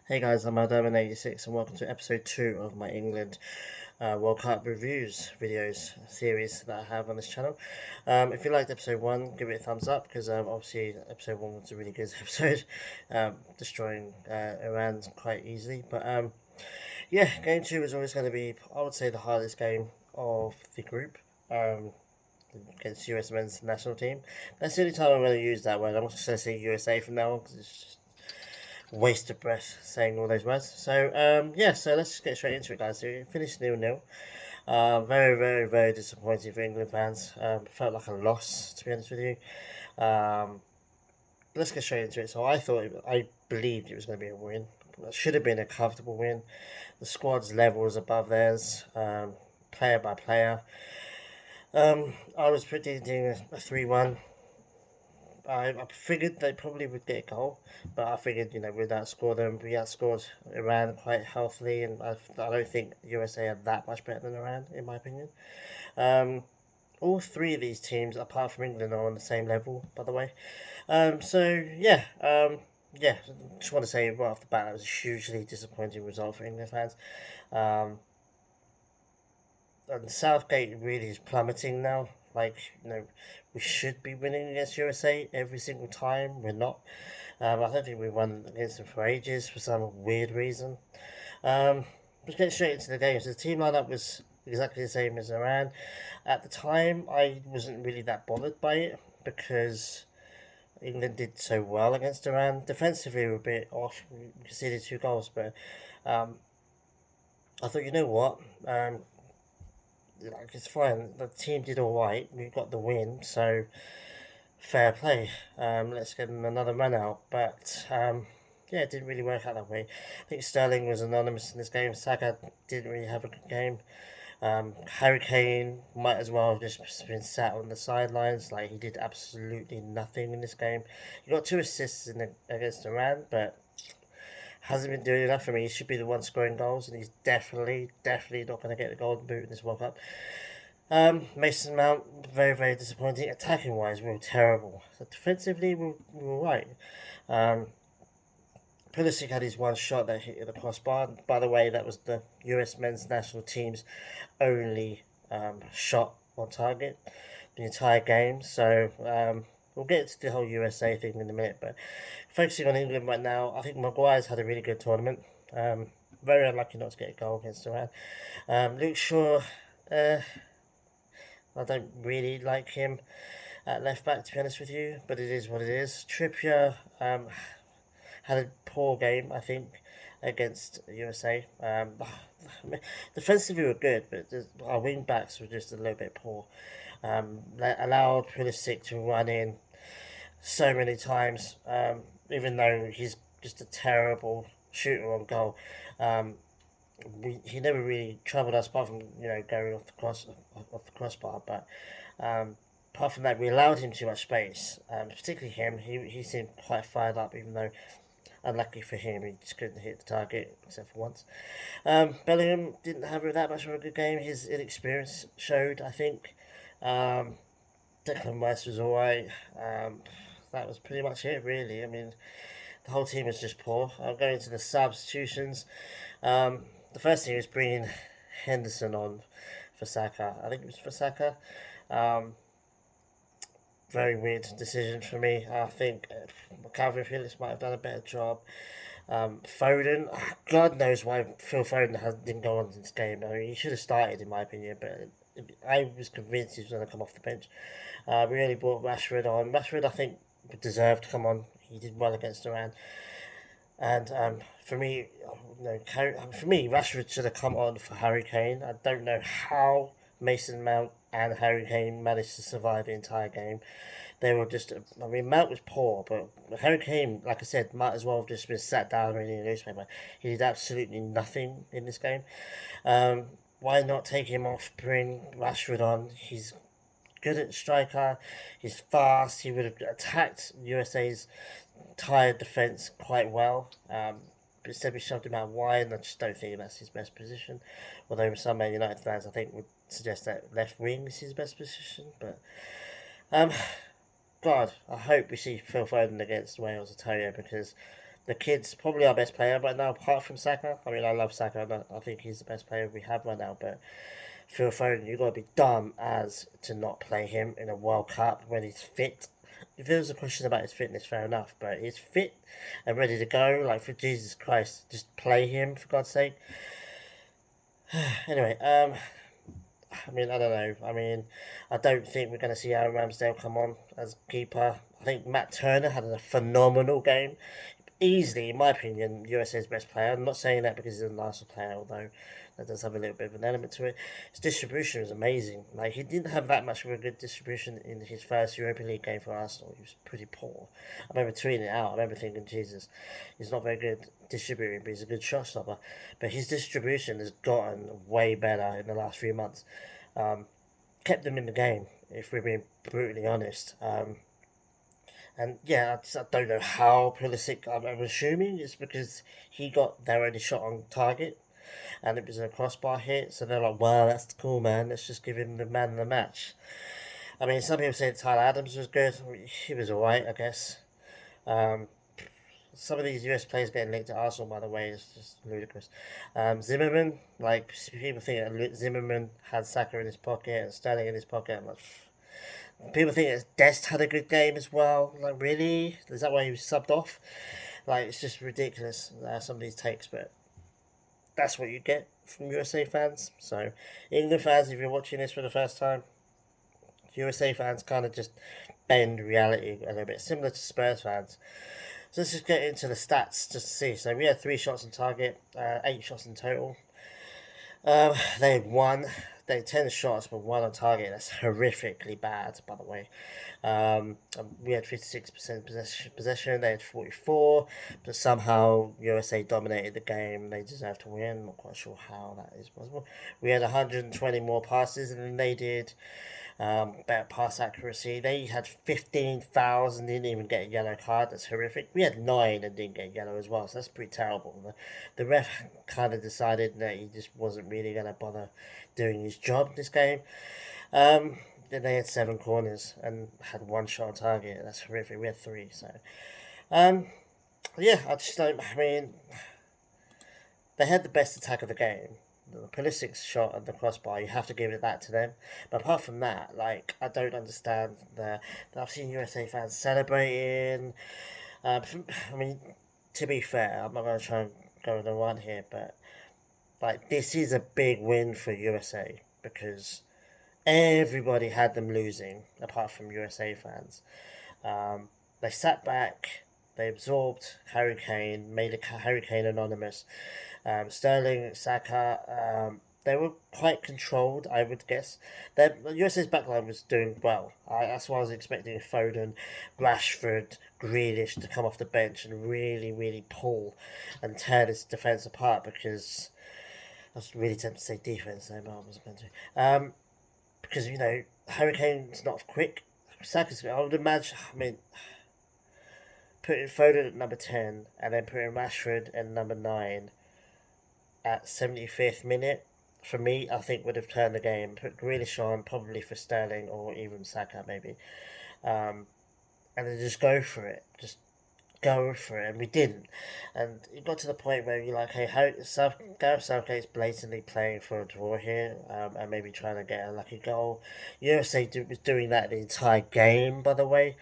Hey guys, I'm Adam86 and welcome to episode 2 of my England World Cup reviews videos series that I have on this channel. If you liked episode 1, give it a thumbs up because obviously episode 1 was a really good episode, destroying Iran quite easily. But yeah, game 2 is always going to be, I would say, the hardest game of the group. Um, Against US men's national team. That's the only time I'm going to use that word. I'm not just going to say USA from now on because it's just waste of breath saying all those words. So yeah, so let's just get straight into it, guys. So we finished 0-0. Very, very, very disappointing for England fans. Felt like a loss, to be honest with you. Um, let's get straight into it. So I believed it was going to be a win. It should have been a comfortable win. The squad's level was above theirs, player by player. I was predicting a 3-1. I figured they probably would get a goal, but I figured, we'd outscore them. We outscored Iran quite healthily, and I don't think USA are that much better than Iran, in my opinion. Um, all three of these teams, apart from England, are on the same level, by the way. Yeah, just want to say right off the bat, it was a hugely disappointing result for England fans. Um, and Southgate really is plummeting now. Like, we should be winning against USA every single time. We're not. I don't think we've won against them for ages for some weird reason. Let's get straight into the game. So the team lineup was exactly the same as Iran. At the time, I wasn't really that bothered by it because England did so well against Iran. Defensively, we were a bit off. We conceded 2 goals, but um, I thought, you know what? Like, it's fine. The team did all right. We got the win, so fair play. Let's get another run out. But yeah, it didn't really work out that way. I think Sterling was anonymous in this game. Saka didn't really have a good game. Harry Kane might as well have just been sat on the sidelines. Like, he did absolutely nothing in this game. He got 2 assists against Iran, but hasn't been doing enough for me. He should be the one scoring goals, and he's definitely not going to get the golden boot in this World Cup. Mason Mount, very, very disappointing. Attacking wise, we were terrible. So defensively, we were right. Um, Pulisic had his one shot that hit the crossbar. By the way, that was the US men's national team's only shot on target the entire game. So we'll get to the whole USA thing in a minute. But focusing on England right now, I think Maguire's had a really good tournament. Very unlucky not to get a goal against Iran. Luke Shaw, I don't really like him at left back, to be honest with you, but it is what it is. Trippier had a poor game, I think, against USA. Defensively, we were good, but our wing backs were just a little bit poor. They allowed Pulisic to run in so many times, even though he's just a terrible shooter on goal. Um, he never really troubled us apart from going off the crossbar. But apart from that, we allowed him too much space. Particularly him, he seemed quite fired up, even though unlucky for him, he just couldn't hit the target except for once. Bellingham didn't have that much of a good game. His inexperience showed, I think. Declan Rice was alright. That was pretty much it, really. I mean, the whole team was just poor. I'll go into the substitutions. The first thing was bringing Henderson on for Saka. I think it was for Saka. Um, Very weird decision for me. I think Calvin Phillips might have done a better job. Foden, God knows why Phil Foden didn't go on in this game. I mean, he should have started, in my opinion, but I was convinced he was going to come off the bench. We only brought Rashford on. Rashford, I think, deserved to come on. He did well against Iran. And for me, Rashford should have come on for Harry Kane. I don't know how Mason Mount and Harry Kane managed to survive the entire game. They were just, I mean, Mount was poor, but Harry Kane, like I said, might as well have just been sat down reading a newspaper. He did absolutely nothing in this game. Why not take him off, bring Rashford on? He's good at striker, he's fast, he would have attacked USA's tired defence quite well. But instead we shoved him out wide, and I just don't think that's his best position. Although some Man United fans, I think, would suggest that left wing is his best position. But God, I hope we see Phil Foden against Wales, I tell you, because The kid's probably our best player right now, apart from Saka. I mean, I love Saka. I think he's the best player we have right now. But Phil Foden, you've got to be dumb as to not play him in a World Cup when he's fit. If there was a question about his fitness, fair enough. But he's fit and ready to go. Like, for Jesus Christ, just play him, for God's sake. Anyway, I mean, I don't know. I mean, I don't think we're going to see Aaron Ramsdale come on as keeper. I think Matt Turner had a phenomenal game. Easily, in my opinion, USA's best player. I'm not saying that because he's a nicer player, although that does have a little bit of an element to it. His distribution was amazing. Like, he didn't have that much of a good distribution in his first Europa League game for Arsenal. He was pretty poor. I remember tweeting it out. I remember thinking, Jesus, he's not very good distributing, but he's a good shot stopper. But his distribution has gotten way better in the last few months. Kept them in the game, if we're being brutally honest. And yeah, I don't know how Pulisic, I'm assuming it's because he got their only shot on target and it was a crossbar hit. So they're like, wow, that's cool, man. Let's just give him the man of the match. I mean, some people say Tyler Adams was good. He was alright, I guess. Some of these US players getting linked to Arsenal, by the way, is just ludicrous. Zimmerman, like, people think that Zimmerman had Saka in his pocket and Sterling in his pocket. I'm like, people think that Dest had a good game as well. Like, really? Is that why he was subbed off? Like, it's just ridiculous, some of these takes, but that's what you get from USA fans. So, England fans, if you're watching this for the first time, USA fans kind of just bend reality a little bit, similar to Spurs fans. So let's just get into the stats just to see. So we had 3 shots on target, 8 shots in total. They had 1. They had 10 shots, but 1 on target. That's horrifically bad, by the way. We had 56% possession. They had 44, but somehow USA dominated the game. They deserved to win. Not quite sure how that is possible. We had 120 more passes than they did. Better pass accuracy. They had 15,000, didn't even get a yellow card. That's horrific. We had 9 and didn't get yellow as well, so that's pretty terrible. The ref kind of decided that he just wasn't really going to bother doing his job this game. Then they had 7 corners and had 1 shot on target. That's horrific. We had 3, so. Yeah, I just don't. I mean, they had the best attack of the game. The Pulisic's shot at the crossbar, you have to give it that to them. But apart from that, like, I don't understand I've seen USA fans celebrating. I mean, to be fair, I'm not going to try and go on the run here, but like, this is a big win for USA because everybody had them losing, apart from USA fans. They sat back, they absorbed Harry Kane, made Harry Kane anonymous. Sterling, Saka, they were quite controlled, I would guess. The USA's backline was doing well. That's what I was expecting. Foden, Rashford, Grealish to come off the bench and really, really pull and tear this defence apart, because I was really tempted to say defence, but I wasn't going to. Because, you know, Harry Kane's not quick. Saka's, I would imagine, I mean, putting Foden at number 10 and then putting Rashford at number 9 at 75th minute, for me, I think would have turned the game. Put Grealish on, probably for Sterling or even Saka, maybe. And then just go for it. Just go for it. And we didn't. And it got to the point where you're like, hey, Gareth Southgate's blatantly playing for a draw here, and maybe trying to get a lucky goal. USA was doing that the entire game, by the way.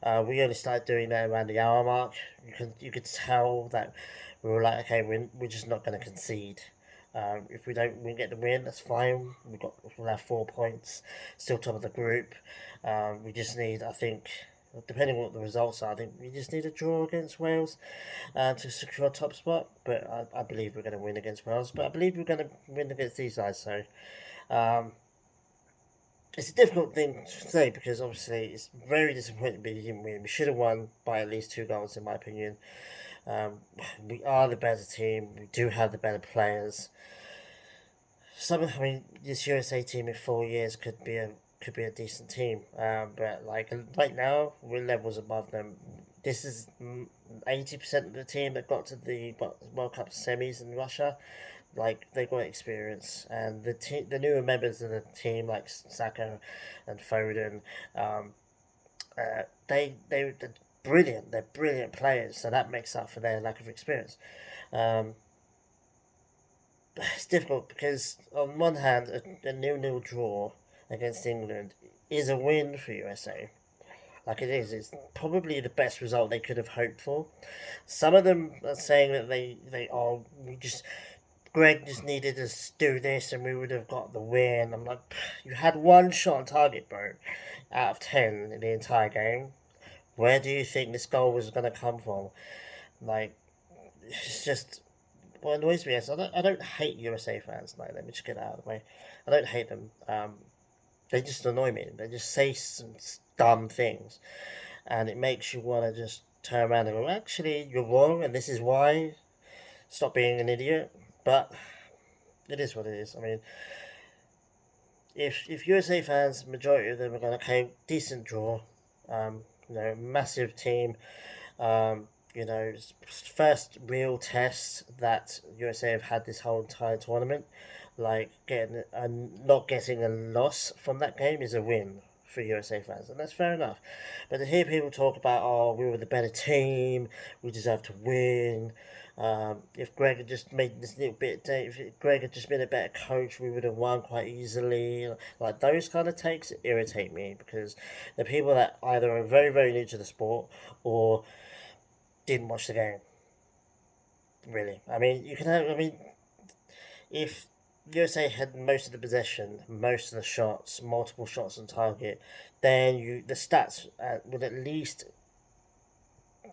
We only started doing that around the hour mark. You could tell that we were like, okay, we're just not going to concede. If we get the win, that's fine. We'll have 4 points, still top of the group. We just need, I think, depending on what the results are, I think we just need a draw against Wales to secure a top spot. But I believe we're going to win against Wales. But I believe we're going to win against these guys. So it's a difficult thing to say, because obviously it's very disappointing we didn't win. We should have won by at least 2 goals, in my opinion. We are the better team. We do have the better players. This USA team in 4 years could be a decent team. But like right now, we're levels above them. This is 80% of the team that got to the World Cup semis in Russia. Like, they got experience, and the newer members of the team, like Saka and Foden, they brilliant. They're brilliant players, so that makes up for their lack of experience. Um, it's difficult because on one hand, a 0-0 draw against England is a win for USA. Like it is, it's probably the best result they could have hoped for. Some of them are saying that Greg just needed to do this and we would have got the win. I'm like, you had one shot on target, bro, out of 10 in the entire game. Where do you think this goal was going to come from? Like, it's just what annoys me is I don't hate USA fans. Like, let me just get that out of the way. I don't hate them. They just annoy me. They just say some dumb things, and it makes you want to just turn around and go, actually, you're wrong, and this is why. Stop being an idiot. But it is what it is. I mean, if USA fans, majority of them are going to okay, decent draw, massive team, first real test that USA have had this whole entire tournament. Like getting not getting a loss from that game is a win for USA fans, and that's fair enough. But to hear people talk about, oh, we were the better team, we deserve to win. If Greg had just made this little bit, if Greg had just been a better coach, we would have won quite easily. Like those kind of takes irritate me because the people that either are very, very new to the sport or didn't watch the game. Really, I mean, you can have. I mean, if USA had most of the possession, most of the shots, multiple shots on target, then the stats would at least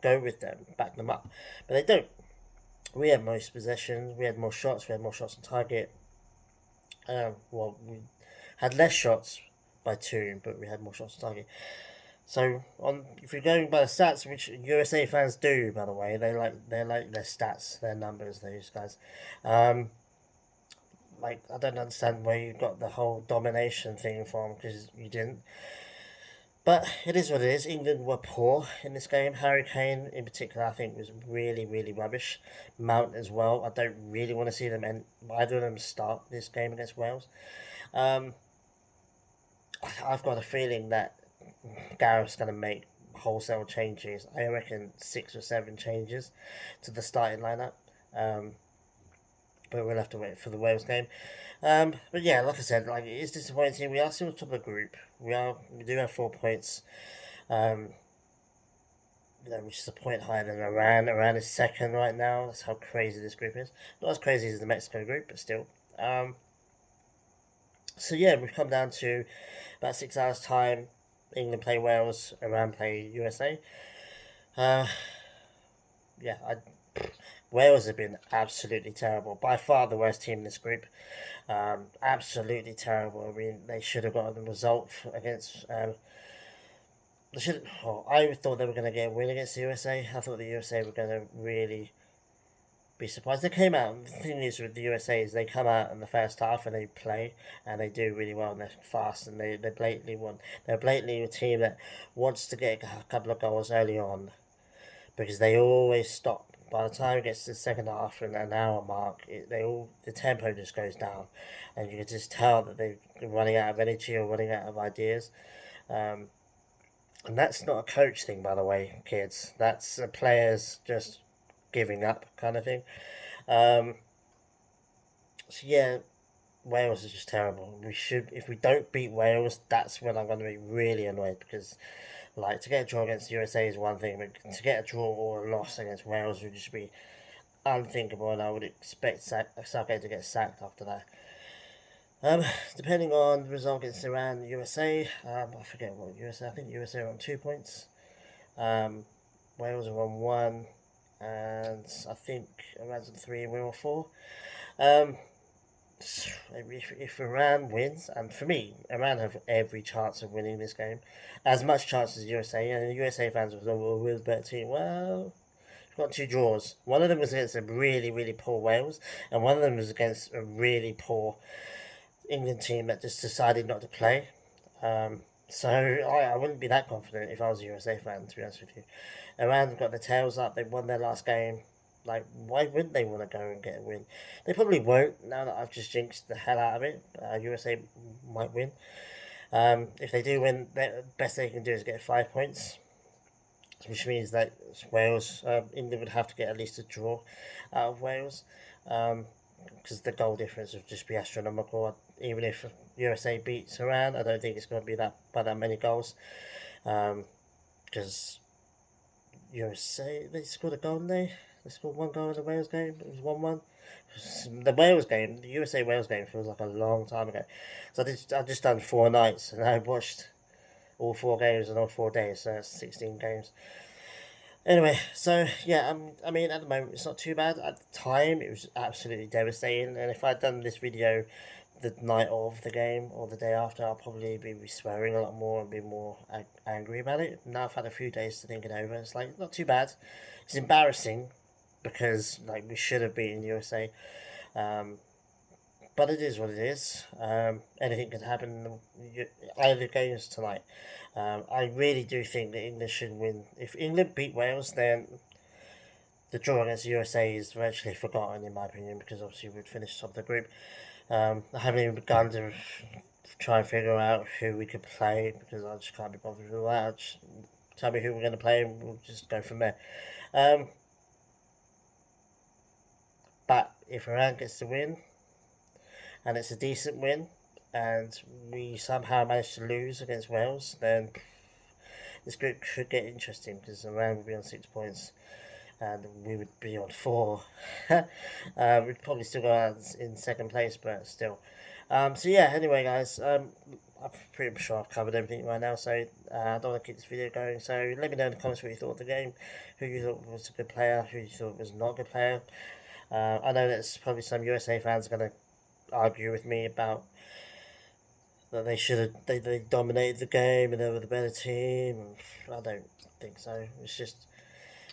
go with them, back them up. But they don't. We had most possessions, we had more shots, we had more shots on target. We had less shots by 2, but we had more shots on target. So if you're going by the stats, which USA fans do, by the way, they like their stats, their numbers, those guys. I don't understand where you got the whole domination thing from because you didn't. But it is what it is. England were poor in this game. Harry Kane, in particular, I think was really, really rubbish. Mount as well. I don't really want to see them either of them start this game against Wales. I've got a feeling that Gareth's going to make wholesale changes. I reckon 6 or 7 changes to the starting lineup. But we'll have to wait for the Wales game. But yeah, like I said, it is disappointing. We are still top of the group. We do have 4 points. Which is a point higher than Iran. Iran is second right now. That's how crazy this group is. Not as crazy as the Mexico group, but still. So yeah, we've come down to about 6 hours time. England play Wales, Iran play USA. Wales have been absolutely terrible. By far the worst team in this group. Absolutely terrible. I mean, they should have got the result against. I thought they were going to get a win against the USA. I thought the USA were going to really be surprised. They came out. The thing is with the USA is they come out in the first half and they play and they do really well and they're fast and they blatantly won. They're blatantly a team that wants to get a couple of goals early on because they always stop. By the time it gets to the second half and an hour mark, the tempo just goes down, and you can just tell that they're running out of energy or running out of ideas. And that's not a coach thing, by the way, kids. That's the players just giving up kind of thing. So yeah, Wales is just terrible. If we don't beat Wales, that's when I'm going to be really annoyed because. To get a draw against the USA is one thing, but to get a draw or a loss against Wales would just be unthinkable, and I would expect Southgate to get sacked after that. Depending on the result against Iran, USA, I forget what USA. I think USA are on 2 points. Wales are on 1, and I think Iran's on 3, and we're on 4. If Iran wins, and for me, Iran have every chance of winning this game, as much chance as USA, and the USA fans will we're the better team. Well, we've got 2 draws. One of them was against a really, really poor Wales, and one of them was against a really poor England team that just decided not to play. So I wouldn't be that confident if I was a USA fan, to be honest with you. Iran got their tails up. They won their last game. Why wouldn't they want to go and get a win? They probably won't now that I've just jinxed the hell out of it. USA might win. If they do win, the best they can do is get 5 points. which means that Wales, England would have to get at least a draw out of Wales, because the goal difference would just be astronomical. Even if USA beats Iran, I don't think it's going to be that by that many goals, because USA, they scored a goal, didn't they? They scored one goal in the Wales game. It was 1-1. The Wales game, the USA Wales game, feels like a long time ago. So I just done 4 nights, and I watched all 4 games in all 4 days. So that's 16 games. Anyway, so yeah, I mean, at the moment it's not too bad. At the time, it was absolutely devastating. And if I'd done this video the night of the game or the day after, I'll probably be swearing a lot more and be more angry about it. Now I've had a few days to think it over. It's like not too bad. It's embarrassing because like we should have beaten USA, but it is what it is. Anything can happen in either games tonight. I really do think that England should win. If England beat Wales, then the draw against USA is virtually forgotten, in my opinion, because obviously we'd finished top of the group. I haven't even begun to try and figure out who we could play because I just can't be bothered with that. Just tell me who we're going to play and we'll just go from there. But if Iran gets the win, and it's a decent win, and we somehow manage to lose against Wales, then this group could get interesting because Iran would be on 6 points and we would be on 4. We'd probably still go out in second place, but still. So yeah, anyway guys, I'm pretty sure I've covered everything right now, so I don't want to keep this video going. So let me know in the comments what you thought of the game, who you thought was a good player, who you thought was not a good player. I know there's probably some USA fans are going to argue with me about that they dominated the game and they were the better team. I don't think so. It's just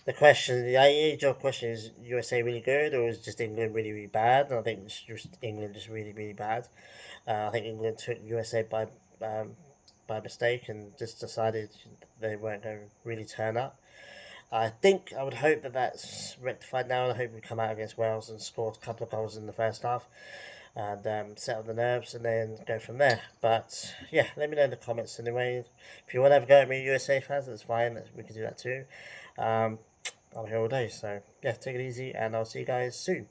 the question. The age-old question is: USA really good, or is just England really really bad? And I think it's just England is really really bad. I think England took USA by mistake and just decided they weren't going to really turn up. I would hope that that's rectified now, and I hope we come out against Wales and score a couple of goals in the first half and settle the nerves and then go from there. But yeah, let me know in the comments anyway. If you want to have a go at me, USA fans, that's fine. We can do that too. I'm here all day, so yeah, take it easy, and I'll see you guys soon.